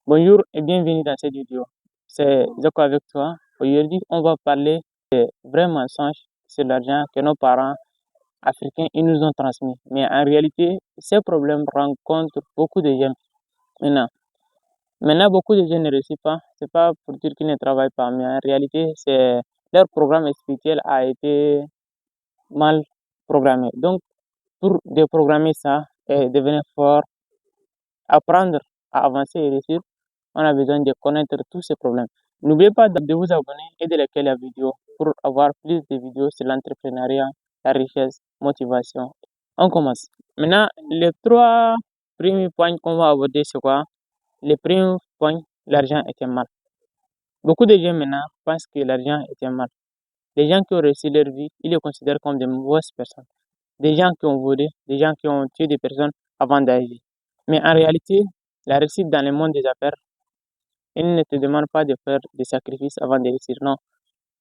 Bonjour et bienvenue dans cette vidéo. C'est Zako avec toi. Aujourd'hui, on va parler des vrais mensonges sur l'argent que nos parents africains ils nous ont transmis. Mais en réalité, ces problèmes rencontrent beaucoup de jeunes maintenant. Maintenant, beaucoup de jeunes ne réussissent pas. C'est pas pour dire qu'ils ne travaillent pas, mais en réalité, c'est leur programme spirituel a été mal programmé. Donc, pour déprogrammer ça et devenir fort, apprendre à avancer et réussir, on a besoin de connaître tous ces problèmes. N'oubliez pas de vous abonner et de liker la vidéo pour avoir plus de vidéos sur l'entrepreneuriat, la richesse, motivation. On commence. Maintenant, les trois premiers points qu'on va aborder, c'est quoi? Le premier point, l'argent est un mal. Beaucoup de gens maintenant pensent que l'argent est un mal. Les gens qui ont réussi leur vie, ils les considèrent comme des mauvaises personnes. Des gens qui ont volé, des gens qui ont tué des personnes avant d'agir. Mais en réalité, la réussite dans le monde des affaires, il ne te demande pas de faire des sacrifices avant de réussir, non.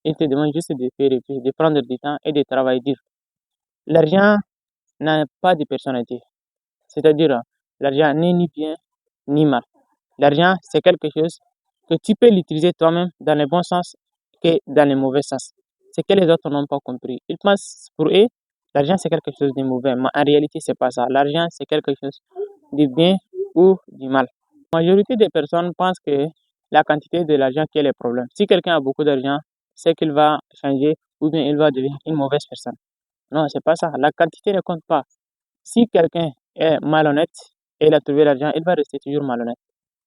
Il te demande juste de faire et puis de prendre du temps et de travailler dur. L'argent n'a pas de personnalité. C'est-à-dire, l'argent n'est ni bien ni mal. L'argent, c'est quelque chose que tu peux l'utiliser toi-même dans le bon sens que dans le mauvais sens. C'est que les autres n'ont pas compris. Ils pensent pour eux, l'argent c'est quelque chose de mauvais, mais en réalité, c'est pas ça. L'argent, c'est quelque chose de bien ou du mal. La majorité des personnes pensent que la quantité de l'argent qui est le problème. Si quelqu'un a beaucoup d'argent, c'est qu'il va changer ou bien il va devenir une mauvaise personne. Non, c'est pas ça. La quantité ne compte pas. Si quelqu'un est malhonnête et il a trouvé l'argent, il va rester toujours malhonnête.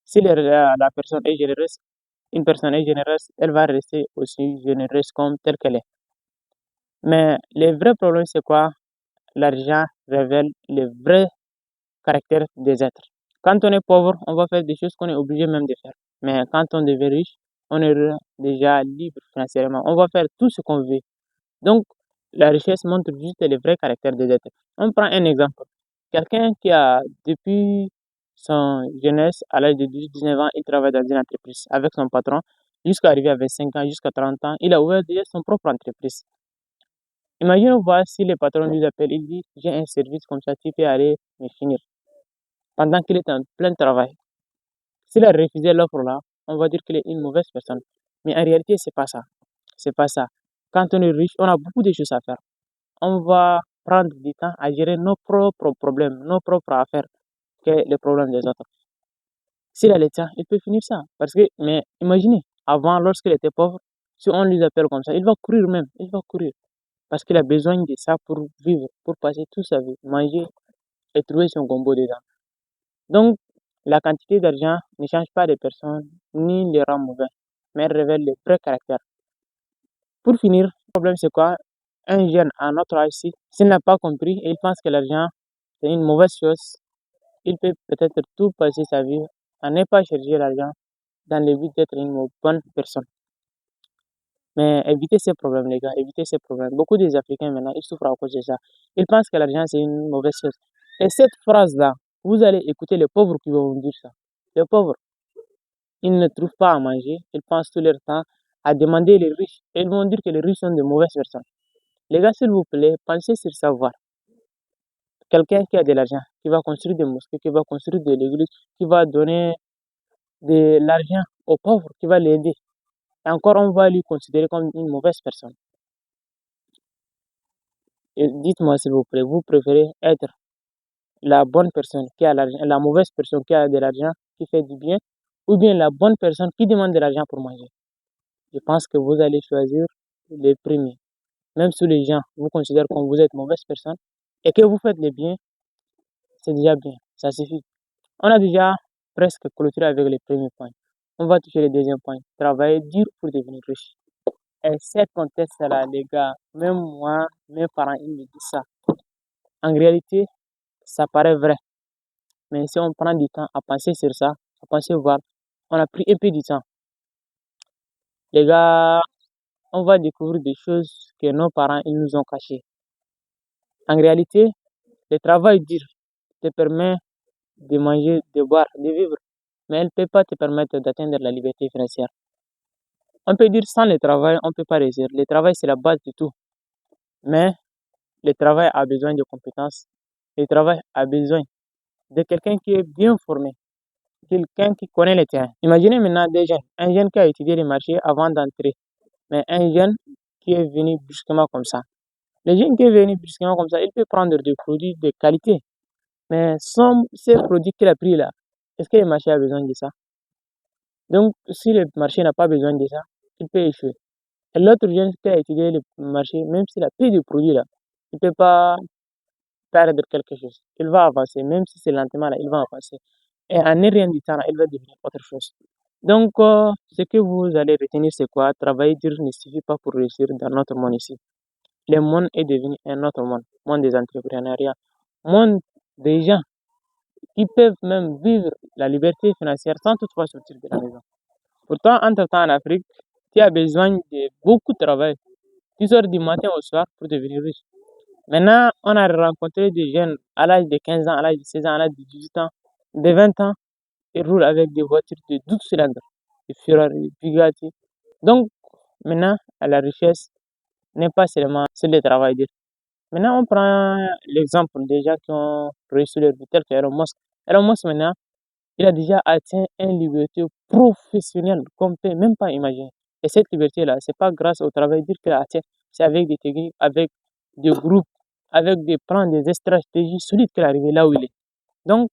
Si la personne est généreuse, une personne est généreuse, elle va rester aussi généreuse comme telle qu'elle est. Mais le vrai problème, c'est quoi? L'argent révèle le vrai caractère des êtres. Quand on est pauvre, on va faire des choses qu'on est obligé même de faire. Mais quand on devient riche, on est déjà libre financièrement. On va faire tout ce qu'on veut. Donc, la richesse montre juste le vrai caractère des êtres. On prend un exemple. Quelqu'un qui a, depuis son jeunesse, à l'âge de 18-19 ans, il travaille dans une entreprise avec son patron, jusqu'à arriver à 25 ans, jusqu'à 30 ans, il a ouvert déjà son propre entreprise. Imaginez voir si le patron lui appelle, il dit, j'ai un service comme ça, tu peux aller me finir. Pendant qu'il est en plein travail. S'il a refusé l'offre là, on va dire qu'il est une mauvaise personne. Mais en réalité, c'est pas ça. C'est pas ça. Quand on est riche, on a beaucoup de choses à faire. On va prendre du temps à gérer nos propres problèmes, nos propres affaires, que les problèmes des autres. S'il a le temps, il peut finir ça. Parce que, mais imaginez, avant, lorsqu'il était pauvre, si on lui appelle comme ça, il va courir même, il va courir. Parce qu'il a besoin de ça pour vivre, pour passer toute sa vie, manger et trouver son combo dedans. Donc, la quantité d'argent ne change pas les personnes ni les rend mauvais, mais elle révèle le vrai caractère. Pour finir, le problème c'est quoi? Un jeune à notre âge, s'il n'a pas compris et il pense que l'argent c'est une mauvaise chose, il peut peut-être tout passer sa vie à ne pas chercher l'argent dans le but d'être une bonne personne. Mais évitez ces problèmes, les gars, évitez ces problèmes. Beaucoup des Africains maintenant, ils souffrent à cause de ça. Ils pensent que l'argent c'est une mauvaise chose. Et cette phrase-là, vous allez écouter les pauvres qui vont vous dire ça. Les pauvres, ils ne trouvent pas à manger, ils passent tout leur temps à demander les riches. Et ils vont dire que les riches sont de mauvaises personnes. Les gars, s'il vous plaît, pensez sur savoir. Quelqu'un qui a de l'argent, qui va construire des mosquées, qui va construire de l'église, qui va donner de l'argent aux pauvres, qui va l'aider. Et encore, on va lui considérer comme une mauvaise personne. Et dites-moi, s'il vous plaît, vous préférez être la bonne personne qui a l'argent, la mauvaise personne qui a de l'argent, qui fait du bien, ou bien la bonne personne qui demande de l'argent pour manger? Je pense que vous allez choisir les premiers. Même si les gens vous considèrent comme vous êtes mauvaise personne et que vous faites le bien, c'est déjà bien. Ça suffit. On a déjà presque clôturé avec les premiers points. On va toucher le deuxième point. Travailler dur pour devenir riche. Et cette contexte-là, les gars, même moi, mes parents, ils me disent ça. En réalité, ça paraît vrai. Mais si on prend du temps à penser sur ça, à penser voir, on a pris un peu du temps. Les gars, on va découvrir des choses que nos parents, ils nous ont cachées. En réalité, le travail dur te permet de manger, de boire, de vivre, mais elle ne peut pas te permettre d'atteindre la liberté financière. On peut dire sans le travail, on ne peut pas réussir. Le travail, c'est la base de tout. Mais le travail a besoin de compétences. Le travail a besoin de quelqu'un qui est bien formé. quelqu'un qui connaît le terrain. Imaginez maintenant des jeunes, un jeune qui a étudié le marché avant d'entrer, mais un jeune qui est venu brusquement comme ça. Le jeune qui est venu brusquement comme ça, il peut prendre des produits de qualité, mais sans ces produits qu'il a pris là, est-ce que le marché a besoin de ça? Donc, si le marché n'a pas besoin de ça, il peut échouer. Et l'autre jeune qui a étudié le marché, même s'il a pris des produits là, il ne peut pas perdre quelque chose. Il va avancer, même si c'est lentement là, il va avancer. Et en ne rien du temps, là, il va devenir autre chose. Donc, ce que vous allez retenir, c'est quoi? Travailler dur ne suffit pas pour réussir dans notre monde ici. Le monde est devenu un autre monde, monde des entrepreneuriats, monde des gens qui peuvent même vivre la liberté financière sans toutefois sortir de la maison. Pourtant, entre-temps, en Afrique, tu as besoin de beaucoup de travail. Tu sors du matin au soir pour devenir riche. Maintenant, on a rencontré des jeunes à l'âge de 15 ans, à l'âge de 16 ans, à l'âge de 18 ans, de 20 ans, ils roulent avec des voitures de 12 cylindres, des Ferrari, des Bugatti. Donc, maintenant, la richesse n'est pas seulement sur le travail dur. Maintenant, on prend l'exemple des gens qui ont réussi leur vie, tel qu'Elon Musk. Elon Musk, maintenant, il a déjà atteint une liberté professionnelle qu'on ne peut même pas imaginer. Et cette liberté-là, c'est pas grâce au travail dur qu'il a atteint, c'est avec des techniques, avec des groupes, avec des plans, des stratégies solides qu'il est arrivé là où il est. Donc,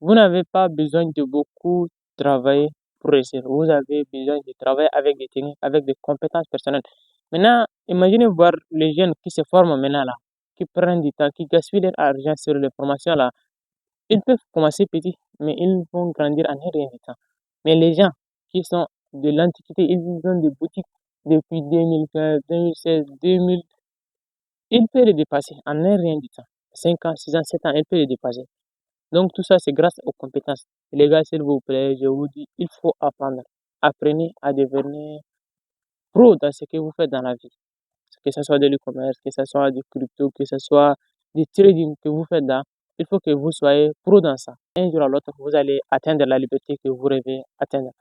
vous n'avez pas besoin de beaucoup travailler pour réussir. Vous avez besoin de travailler avec des techniques, avec des compétences personnelles. Maintenant, imaginez voir les jeunes qui se forment maintenant là, qui prennent du temps, qui gaspillent leur argent sur les formations là. Ils peuvent commencer petit, mais ils vont grandir en un rien du temps. Mais les gens qui sont de l'Antiquité, ils ont des boutiques depuis 2015, 2016, 2000. Ils peuvent les dépasser en un rien du temps. 5 ans, 6 ans, 7 ans, ils peuvent les dépasser. Donc tout ça, c'est grâce aux compétences. Les gars, s'il vous plaît, je vous dis, il faut apprendre. Apprenez à devenir pro dans ce que vous faites dans la vie. Que ce soit de l'e-commerce, que ce soit du crypto, que ce soit du trading que vous faites là. Il faut que vous soyez pro dans ça. Un jour à l'autre, vous allez atteindre la liberté que vous rêvez atteindre.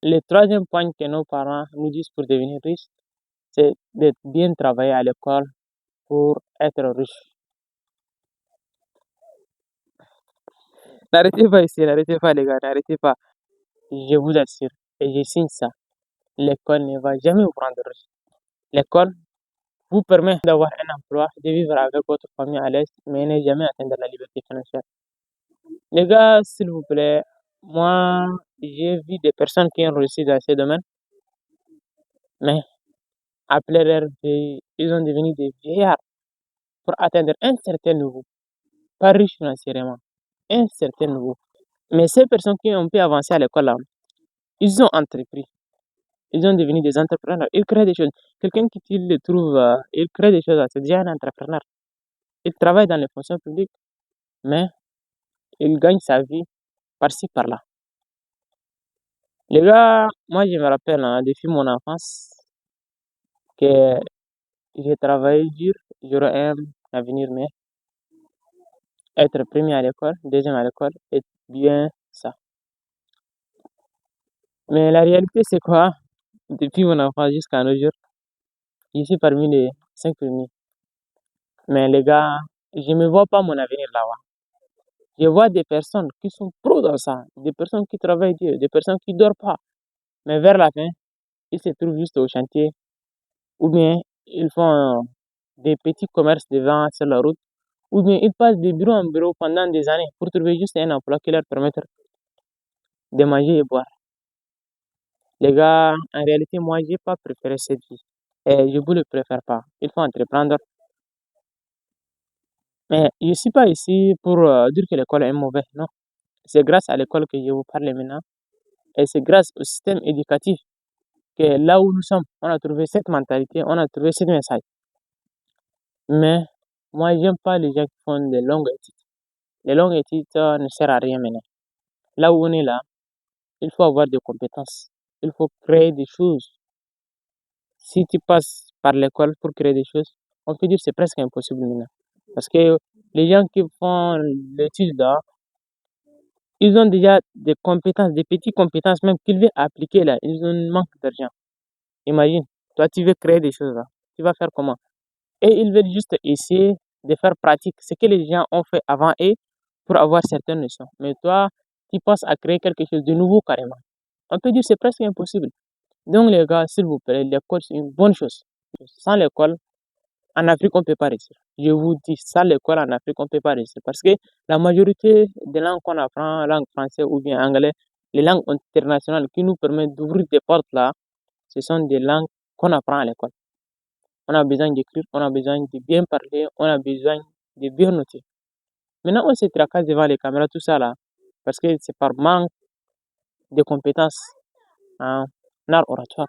Le troisième point que nos parents nous disent pour devenir riches, c'est de bien travailler à l'école pour être riche. N'arrêtez pas ici, n'arrêtez pas les gars, n'arrêtez pas. Je vous assure, et je signe ça, l'école ne va jamais vous rendre riche. L'école vous permet d'avoir un emploi, de vivre avec votre famille à l'aise, mais ne jamais atteindre la liberté financière. Les gars, s'il vous plaît, moi, j'ai vu des personnes qui ont réussi dans ce domaine, mais après leur vie, ils ont devenu des vieillards pour atteindre un certain niveau, pas riche financièrement, un certain niveau. Mais ces personnes qui ont pu avancer à l'école là, ils ont entrepris. Ils ont devenu des entrepreneurs. Ils créent des choses. Quelqu'un qui tu le trouve, il crée des choses, c'est déjà un entrepreneur. Il travaille dans les fonctions publiques, mais il gagne sa vie par-ci, par-là. Les gars, moi je me rappelle depuis mon enfance que j'ai travaillé dur, j'aurais un avenir, mais être premier à l'école, deuxième à l'école, est bien ça. Mais la réalité c'est quoi? Depuis mon enfance jusqu'à nos jours, je suis parmi les 5 premiers. Mais les gars, je ne me vois pas mon avenir là-bas. Je vois des personnes qui sont pros dans ça, des personnes qui travaillent dur, des personnes qui ne dorment pas. Mais vers la fin, ils se trouvent juste au chantier ou bien ils font des petits commerces de vente sur la route ou bien ils passent de bureau en bureau pendant des années pour trouver juste un emploi qui leur permette de manger et boire. Les gars, en réalité, moi, j'ai pas préféré cette vie et je vous le préfère pas. Il faut entreprendre. Mais je suis pas ici pour dire que l'école est mauvaise, non. C'est grâce à l'école que je vous parle maintenant et c'est grâce au système éducatif que là où nous sommes, on a trouvé cette mentalité, on a trouvé ce message. Mais moi, j'aime pas les gens qui font des longues études. Les longues études, ça ne sert à rien maintenant. Là où on est là, il faut avoir des compétences. Il faut créer des choses. Si tu passes par l'école pour créer des choses, on peut dire que c'est presque impossible maintenant. Parce que les gens qui font l'étude là, ils ont déjà des compétences, des petites compétences même qu'ils veulent appliquer là. Ils ont un manque d'argent. Imagine, toi tu veux créer des choses là. Tu vas faire comment? Et ils veulent juste essayer de faire pratique ce que les gens ont fait avant eux pour avoir certaines leçons. Mais toi, qui pense à créer quelque chose de nouveau carrément. On peut dire que c'est presque impossible. Donc les gars, s'il vous plaît, l'école c'est une bonne chose. Sans l'école, en Afrique, on ne peut pas réussir. Je vous dis, sans l'école en Afrique, on ne peut pas réussir. Parce que la majorité des langues qu'on apprend, langue française ou bien anglais, les langues internationales qui nous permettent d'ouvrir des portes là, ce sont des langues qu'on apprend à l'école. On a besoin d'écrire, on a besoin de bien parler, on a besoin de bien noter. Maintenant, on se tracasse devant les caméras, tout ça là, parce que c'est par manque de compétences en art oratoire.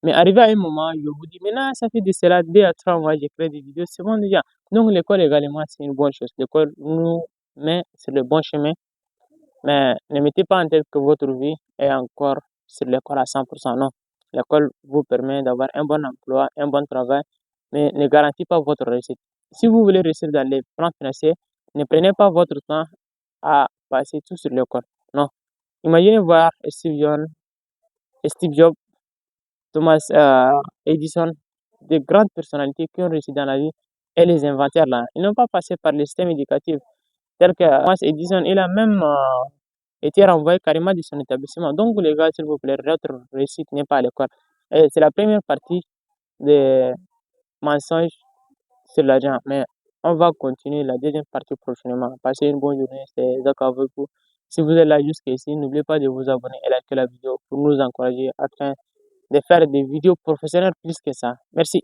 Mais arrivé à un moment, je vous dis, maintenant, ça fait de cela 2 à 3 mois, j'ai créé des vidéos, c'est bon déjà. Donc, l'école également, c'est une bonne chose. L'école nous met sur le bon chemin, mais ne mettez pas en tête que votre vie est encore sur l'école à 100%. Non. L'école vous permet d'avoir un bon emploi, un bon travail, mais ne garantit pas votre réussite. Si vous voulez réussir dans les plans financiers, ne prenez pas votre temps à passer tout sur l'école. Non. Imaginez voir Steve Jobs, Thomas Edison, de grandes personnalités qui ont réussi dans la vie et les inventaires là. Ils n'ont pas passé par le système éducatif tel que Thomas Edison, il a même été renvoyé carrément de son établissement. Donc les gars, s'il vous plaît, votre réussite n'est pas à l'école. Et c'est la première partie des mensonges sur l'argent. Mais on va continuer la deuxième partie prochainement. Passez une bonne journée, c'est Zach avec vous. Si vous êtes là jusqu'ici, n'oubliez pas de vous abonner et liker la vidéo pour nous encourager afin de faire des vidéos professionnelles plus que ça. Merci.